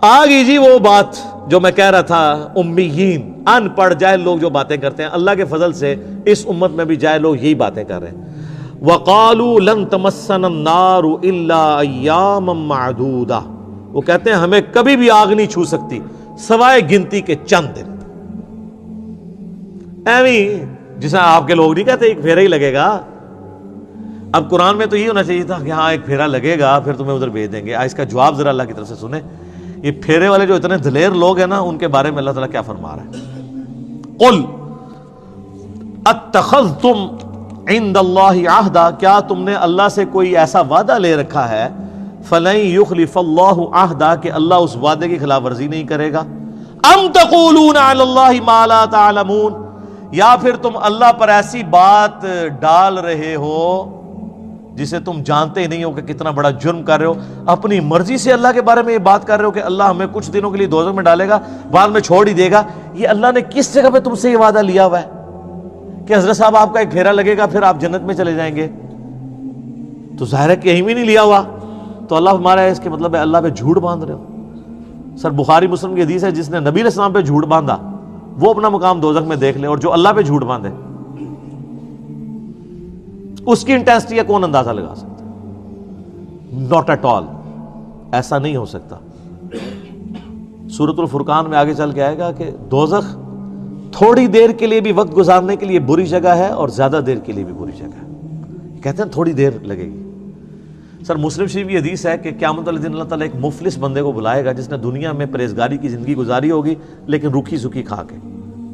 آ گئی جی وہ بات جو میں کہہ رہا تھا، امیین، ان پڑھ جاہل لوگ جو باتیں کرتے ہیں، اللہ کے فضل سے اس امت میں بھی جاہل لوگ یہی باتیں کر رہے ہیں۔ وَقَالُوا لَن تَمَسَّنَا النَّارُ إِلَّا أَيَّامًا مَّعْدُودَةً، وہ کہتے ہیں ہمیں کبھی بھی آگ نہیں چھو سکتی سوائے گنتی کے چند دن۔ ایویں جیسا آپ کے لوگ نہیں کہتے ایک پھیرا ہی لگے گا۔ اب قرآن میں تو یہ ہونا چاہیے تھا کہ ہاں ایک پھیرا لگے گا پھر تمہیں ادھر بھیج دیں گے۔ اس کا جواب ذرا اللہ کی طرف سے سنیں۔ یہ پھیرے والے جو اتنے دلیر لوگ ہیں نا، ان کے بارے میں اللہ تعالیٰ کیا فرما رہا ہے؟ قل اتخذتم عند اللہ عہدا، کیا تم نے اللہ سے کوئی ایسا وعدہ لے رکھا ہے؟ فلن یخلف اللہ عہدا، کہ اللہ اس وعدے کی خلاف ورزی نہیں کرے گا۔ ام تقولون علی اللہ ما لا تعلمون، یا پھر تم اللہ پر ایسی بات ڈال رہے ہو جسے تم جانتے ہی نہیں ہو کہ کتنا بڑا جرم کر رہے ہو۔ اپنی مرضی سے اللہ کے بارے میں یہ بات کر رہے ہو کہ اللہ ہمیں کچھ دنوں کے لیے دوزخ میں ڈالے گا، بعد میں چھوڑ ہی دے گا۔ یہ اللہ نے کس جگہ پہ تم سے یہ وعدہ لیا ہوا ہے کہ حضرت صاحب آپ کا ایک پھیرا لگے گا پھر آپ جنت میں چلے جائیں گے؟ تو ظاہر ہے کہ کہیں بھی نہیں لیا ہوا۔ تو اللہ ہمارا ہے اس کے مطلب ہے اللہ پہ جھوٹ باندھ رہے ہو۔ سر بخاری مسلم کی حدیث ہے، جس نے نبی علیہ السلام پہ جھوٹ باندھا وہ اپنا مقام دوزخ میں دیکھ لے، اور جو اللہ پہ جھوٹ باندھے اس کی انٹینسٹی کا کون اندازہ لگا سکتا ہے؟ ناٹ ایٹ آل، ایسا نہیں ہو سکتا۔ سورۃ الفرقان میں آگے چل کے آئے گا کہ دوزخ تھوڑی دیر کے لیے بھی وقت گزارنے کے لیے بری جگہ ہے اور زیادہ دیر کے لیے بھی بری جگہ ہے۔ کہتے ہیں تھوڑی دیر لگے گی۔ سر مسلم شریف کی حدیث ہے کہ قیامت والے دن اللہ تعالیٰ ایک مفلس بندے کو بلائے گا جس نے دنیا میں پرہیزگاری کی زندگی گزاری ہوگی لیکن روکھی سوکھی کھا کے،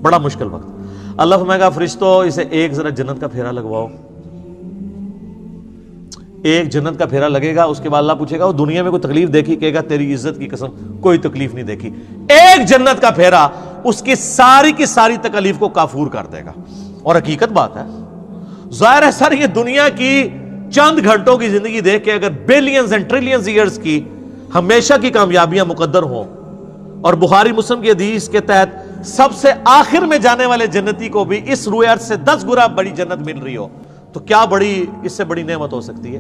بڑا مشکل وقت۔ اللہ فرمائے گا فرشتو اسے ایک ذرا جنت کا پھیرا لگواؤ۔ ایک جنت کا پھیرا لگے گا، اس کے بعد اللہ پوچھے گا وہ دنیا میں کوئی تکلیف دیکھی؟ کہے گا تیری عزت کی قسم کوئی تکلیف نہیں دیکھی۔ ایک جنت کا پھیرا اس کی ساری تکلیف کو کافور کر دے گا۔ اور حقیقت بات ہے، ظاہر ہے سر یہ دنیا کی چند گھنٹوں کی زندگی دیکھ کے اگر بلینز اینڈ ٹریلینز ایئرز کی ہمیشہ کی کامیابیاں مقدر ہوں، اور بخاری مسلم کی حدیث کے تحت سب سے آخر میں جانے والے جنتی کو بھی اس روئے ارض سے 10 گنا بڑی جنت مل رہی ہو، تو کیا بڑی اس سے بڑی نعمت ہو سکتی ہے؟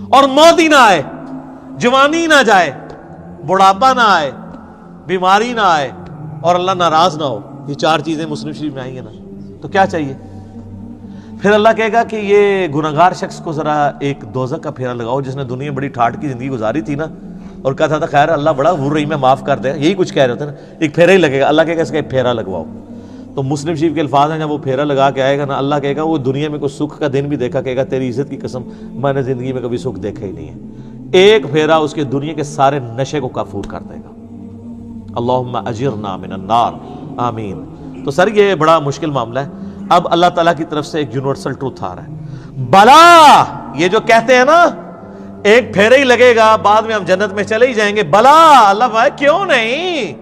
اور موت ہی نہ آئے، جوانی نہ جائے، بڑھاپا نہ آئے، بیماری نہ آئے، اور اللہ ناراض نہ ہو۔ یہ 4 چیزیں مسلم شریف میں آئی ہیں نا، تو کیا چاہیے؟ پھر اللہ کہے گا کہ یہ گناہگار شخص کو ذرا ایک دوزخ کا پھیرا لگاؤ جس نے دنیا بڑی ٹھاٹ کی زندگی گزاری تھی نا، اور کہا تھا خیر اللہ بڑا غفور رحیم ہے معاف کر دے، یہی کچھ کہہ رہے ہوتے ہیں نا، ایک پھیرا ہی لگے گا۔ اللہ کہے گا اس کا ایک پھیرا لگواؤ۔ تو مسلم شریف کے الفاظ ہیں، جب وہ پھیرا لگا کے آئے گا نا، اللہ کہے گا وہ دنیا میں کوئی سکھ کا دن بھی دیکھا، کہے گا تیری عزت کی قسم میں نے زندگی میں کبھی سکھ دیکھا ہی نہیں ہے۔ ایک پھیرا اس کے دنیا کے سارے نشے کو کافور کر دے گا۔ اللہم اجرنا من النار، آمین۔ تو سر یہ بڑا مشکل معاملہ ہے۔ اب اللہ تعالیٰ کی طرف سے ایک یونیورسل ٹروتھ آ رہا ہے۔ بلا، یہ جو کہتے ہیں نا ایک پھیرا ہی لگے گا بعد میں ہم جنت میں چلے ہی جائیں گے، بلا، اللہ بھائی کیوں نہیں؟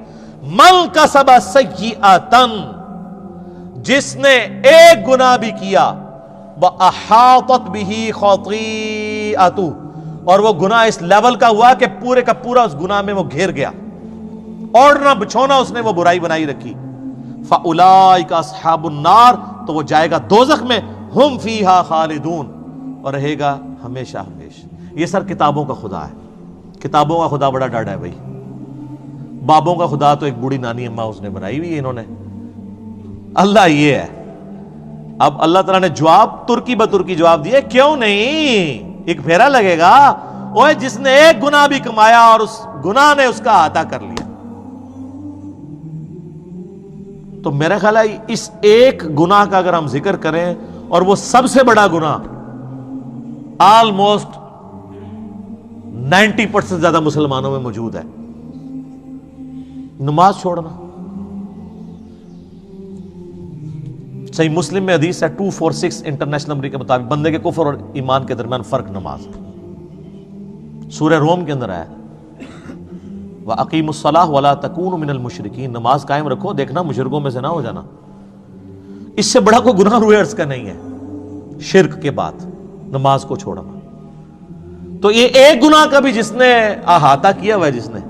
من کسب سیئۃ، جس نے ایک گناہ بھی کیا، وَأَحَاطَتْ بِهِ خَطِيئَتُهُ، اور وہ گناہ اس لیول کا ہوا کہ پورے کا پورا اس گناہ میں وہ گھیر گیا، اوڑھنا بچھونا اس نے وہ برائی بنائی رکھی، فَأُولَئِكَ أَصْحَابُ النَّارِ، تو وہ جائے گا دوزخ میں، ہم فیہا خالدون، اور رہے گا ہمیشہ ہمیشہ۔ یہ سر کتابوں کا خدا ہے۔ کتابوں کا خدا بڑا ڈاڈا ہے بھائی۔ بابوں کا خدا تو ایک بوڑھی نانی اماں اس نے بنائی ہوئی ہے انہوں نے۔ اللہ یہ ہے۔ اب اللہ تعالیٰ نے جواب ترکی بترکی جواب دیے، کیوں نہیں؟ ایک پھیرا لگے گا، اوے جس نے ایک گناہ بھی کمایا اور اس گناہ نے اس کا احاطہ کر لیا۔ تو میرا خیال ہے اس ایک گناہ کا اگر ہم ذکر کریں، اور وہ سب سے بڑا گناہ آلموسٹ 90% زیادہ مسلمانوں میں موجود ہے، نماز چھوڑنا۔ صحیح مسلم میں حدیث ہے 246 انٹرنیشنل نمبر کے مطابق، بندے کے کفر اور ایمان کے درمیان فرق نماز ہے۔ سورہ روم کے اندر آیا وَأَقِيمُوا الصَّلَاةَ وَلَا تَكُونُوا مِنَ الْمُشْرِكِينَ، نماز قائم رکھو، دیکھنا مشرکوں میں سے نہ ہو جانا۔ اس سے بڑا کوئی گناہ روئے عرض کا نہیں ہے شرک کے بعد، نماز کو چھوڑنا۔ تو یہ ایک گناہ کا بھی جس نے احاطہ کیا ہوا ہے، جس نے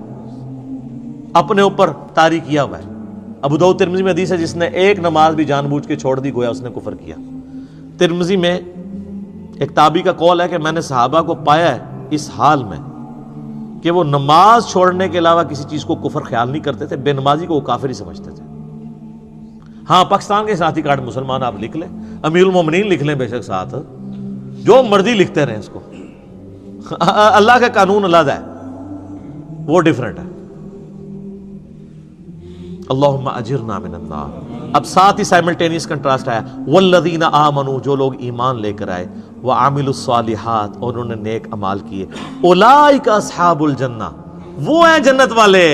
اپنے اوپر طاری کیا ہوا ہے۔ ابو داؤد ترمذی میں حدیث ہے جس نے ایک نماز بھی جان بوجھ کے چھوڑ دی گویا اس نے کفر کیا۔ ترمذی میں ایک تابعی کا قول ہے کہ میں نے صحابہ کو پایا ہے اس حال میں کہ وہ نماز چھوڑنے کے علاوہ کسی چیز کو کفر خیال نہیں کرتے تھے، بے نمازی کو وہ کافر ہی سمجھتے تھے۔ ہاں پاکستان کے ساتھی کارڈ مسلمان آپ لکھ لیں، امیر المومنین لکھ لیں بے شک ساتھ، جو مرضی لکھتے رہیں اس کو، اللہ کا قانون علیحدہ ہے، وہ ڈیفرنٹ ہے۔ اللہم اجرنا من النار۔ اب ساتھ ہی سائملٹینیس کنٹراسٹ آیا، والذین آمنوا، جو لوگ ایمان لے کر آئے، وعملوا الصالحات، اور انہوں نے نیک اعمال کیے، اولئک اصحاب الجنہ، وہ ہیں جنت والے۔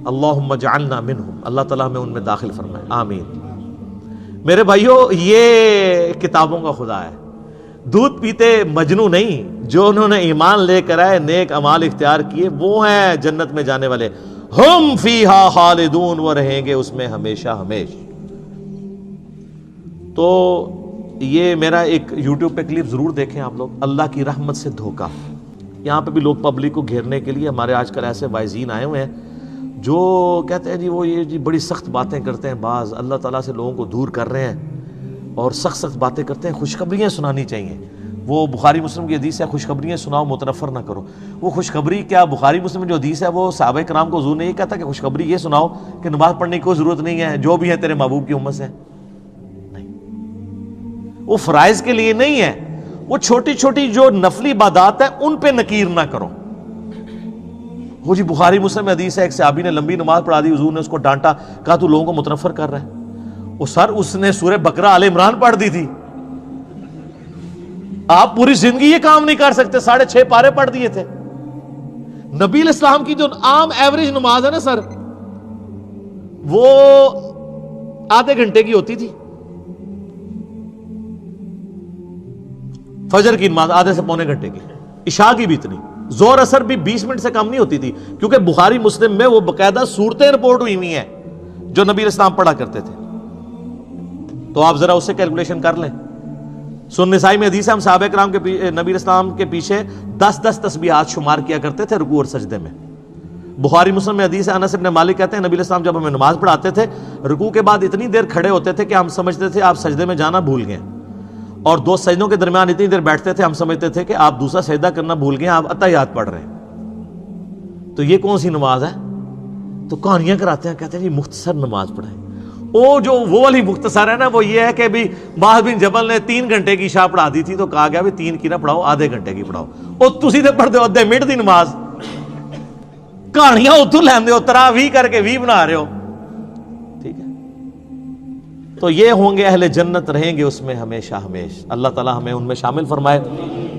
اللہم اجعلنا منہم، اللہ تعالیٰ ہمیں ان میں داخل فرمائے، آمین۔ میرے بھائیو، یہ کتابوں کا خدا ہے، دودھ پیتے مجنو نہیں، جو انہوں نے ایمان لے کر آئے، نیک اعمال اختیار کیے، وہ ہیں جنت میں جانے والے، ہم فیہا خالدون، وہ رہیں گے اس میں ہمیشہ ہمیش۔ تو یہ میرا ایک یوٹیوب پہ کلپ ضرور دیکھیں آپ لوگ، اللہ کی رحمت سے دھوکہ۔ یہاں پہ بھی لوگ پبلک کو گھیرنے کے لیے ہمارے آج کل ایسے وائزین آئے ہوئے ہیں جو کہتے ہیں جی وہ یہ جی بڑی سخت باتیں کرتے ہیں، بعض اللہ تعالیٰ سے لوگوں کو دور کر رہے ہیں اور سخت سخت باتیں کرتے ہیں، خوشخبریاں سنانی چاہیے۔ وہ بخاری مسلم کی حدیث ہے، خوشخبریاں سناؤ متنفر نہ کرو۔ وہ خوشخبری کیا، بخاری مسلم میں جو حدیث ہے وہ صحابہ کرام کو حضور نے یہ کہتا کہ خوشخبری یہ سناؤ کہ نماز پڑھنے کی کوئی ضرورت نہیں ہے، جو بھی ہے تیرے محبوب کی امت سے؟ نہیں، وہ فرائض کے لیے نہیں ہے، وہ چھوٹی چھوٹی جو نفلی عبادات ہیں ان پہ نکیر نہ کرو۔ وہ جی بخاری مسلم میں حدیث ہے، ایک صحابی نے لمبی نماز پڑھا دی، حضور نے اس کو ڈانٹا، کہا تو لوگوں کو متنفر کر رہا ہے۔ وہ سر اس نے سورہ بقرہ آل عمران پڑھ دی تھی، آپ پوری زندگی یہ کام نہیں کر سکتے، 6.5 پارے پڑھ دیے تھے۔ نبی علیہ السلام کی جو عام ایوریج نماز ہے نا سر، وہ آدھے گھنٹے کی ہوتی تھی، فجر کی نماز آدھے سے پونے گھنٹے کی، عشاء کی بھی اتنی، زور اثر بھی 20 منٹ سے کم نہیں ہوتی تھی، کیونکہ بخاری مسلم میں وہ باقاعدہ صورتیں رپورٹ ہوئی ہوئی ہیں جو نبی علیہ السلام پڑھا کرتے تھے۔ تو آپ ذرا اس سے کیلکولیشن کر لیں۔ سنن نسائی میں حدیث ہے، ہم صحابہ کرام کے نبی علیہ السلام کے پیچھے 10 تسبیحات شمار کیا کرتے تھے رکوع اور سجدے میں۔ بخاری مسلم میں حدیث ہے، انس بن مالک کہتے ہیں نبی علیہ السلام جب ہمیں نماز پڑھاتے تھے، رکوع کے بعد اتنی دیر کھڑے ہوتے تھے کہ ہم سمجھتے تھے آپ سجدے میں جانا بھول گئے، اور 2 سجدوں کے درمیان اتنی دیر بیٹھتے تھے ہم سمجھتے تھے کہ آپ دوسرا سجدہ کرنا بھول گئے، آپ اتحیات پڑھ رہے ہیں۔ تو یہ کون سی نماز ہے؟ تو کہانیاں کراتے ہیں، کہتے ہیں جی مختصر نماز پڑھائیں۔ وہ والی مختصر ہے نا، وہ یہ ہے کہ بھی معاذ بن جبل نے 3 گھنٹے کی عشاء پڑھا دی تھی تو کہا گیا بھی 3 کی نہ پڑھاؤ، آدھے گھنٹے کی پڑھاؤ۔ اور تسی تے پڑھتے ہو آدھے منٹ دی نماز، کہانیاں اتوں لیندے ہو، تراویح کر کے 20 بنا رہے ہو، ٹھیک ہے؟ تو یہ ہوں گے اہل جنت، رہیں گے اس میں ہمیشہ ہمیش۔ اللہ تعالی ہمیں ان میں شامل فرمائے۔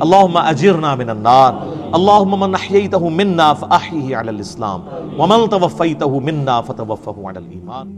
اللہم اجرنا من النار، اللہم من احییتہ منا فاحیہ علی الاسلام، ومن توفیتہ منا فتوفہ علی الایمان۔